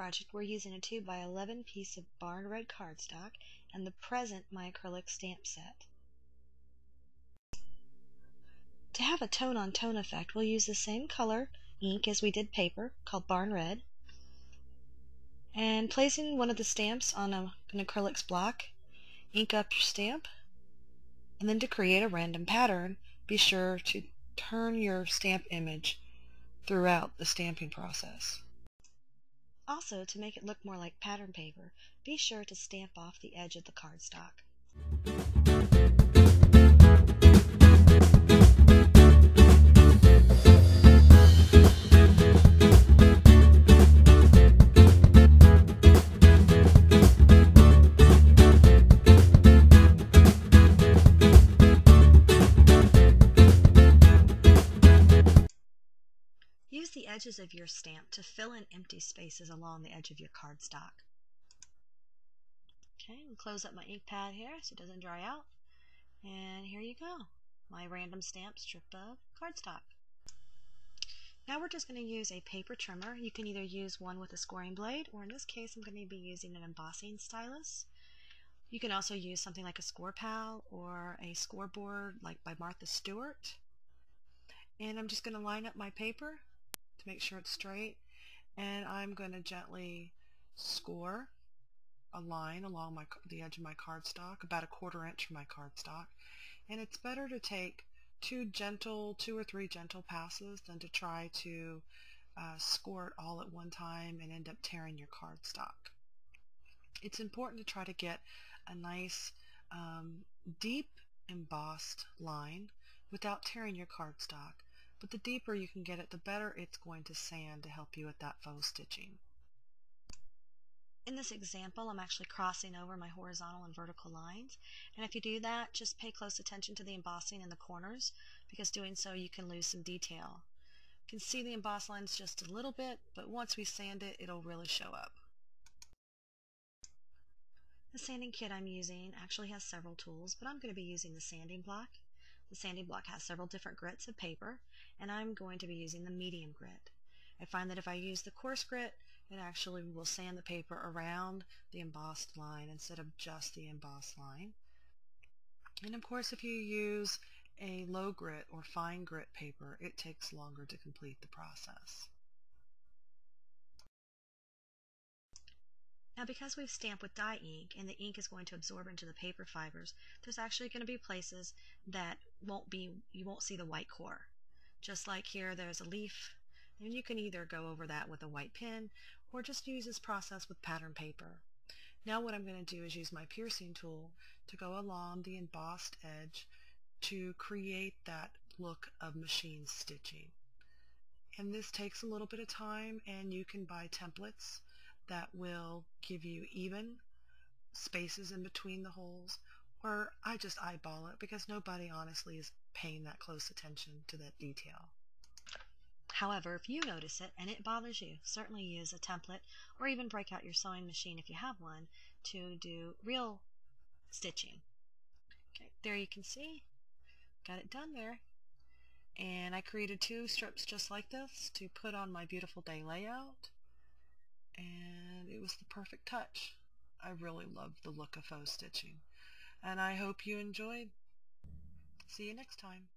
project, we're using a 2 by 11 piece of barn red cardstock and the present my acrylic stamp set. To have a tone-on-tone effect, we'll use the same color ink as we did paper, called barn red, and placing one of the stamps on an acrylics block, ink up your stamp, and then to create a random pattern, be sure to turn your stamp image throughout the stamping process. Also, to make it look more like pattern paper, be sure to stamp off the edge of the cardstock. Use the edges of your stamp to fill in empty spaces along the edge of your cardstock. Okay, and close up my ink pad here so it doesn't dry out. And here you go, my random stamp strip of cardstock. Now we're just going to use a paper trimmer. You can either use one with a scoring blade, or in this case I'm going to be using an embossing stylus. You can also use something like a score pal or a scoreboard like by Martha Stewart. And I'm just going to line up my paper to make sure it's straight, and I'm going to gently score a line along the edge of my cardstock, about 1/4 inch from my cardstock. And it's better to take two or three gentle passes than to try to score it all at one time and end up tearing your cardstock. It's important to try to get a nice deep embossed line without tearing your cardstock. But the deeper you can get it, the better it's going to sand to help you with that faux stitching. In this example, I'm actually crossing over my horizontal and vertical lines. And if you do that, just pay close attention to the embossing in the corners, because doing so you can lose some detail. You can see the embossed lines just a little bit, but once we sand it, it'll really show up. The sanding kit I'm using actually has several tools, but I'm going to be using the sanding block. The sanding block has several different grits of paper, and I'm going to be using the medium grit. I find that if I use the coarse grit, it actually will sand the paper around the embossed line instead of just the embossed line. And of course, if you use a low grit or fine grit paper, it takes longer to complete the process. Now, because we've stamped with dye ink and the ink is going to absorb into the paper fibers, there's actually going to be places that you won't see the white core. Just like here, there's a leaf, and you can either go over that with a white pen or just use this process with pattern paper. Now what I'm going to do is use my piercing tool to go along the embossed edge to create that look of machine stitching. And this takes a little bit of time, and you can buy templates that will give you even spaces in between the holes, or I just eyeball it because nobody honestly is paying that close attention to that detail. However, if you notice it and it bothers you, certainly use a template or even break out your sewing machine if you have one to do real stitching. Okay, there you can see, got it done there. And I created 2 strips just like this to put on my beautiful day layout. And it was the perfect touch. I really loved the look of faux stitching, and I hope you enjoyed. See you next time.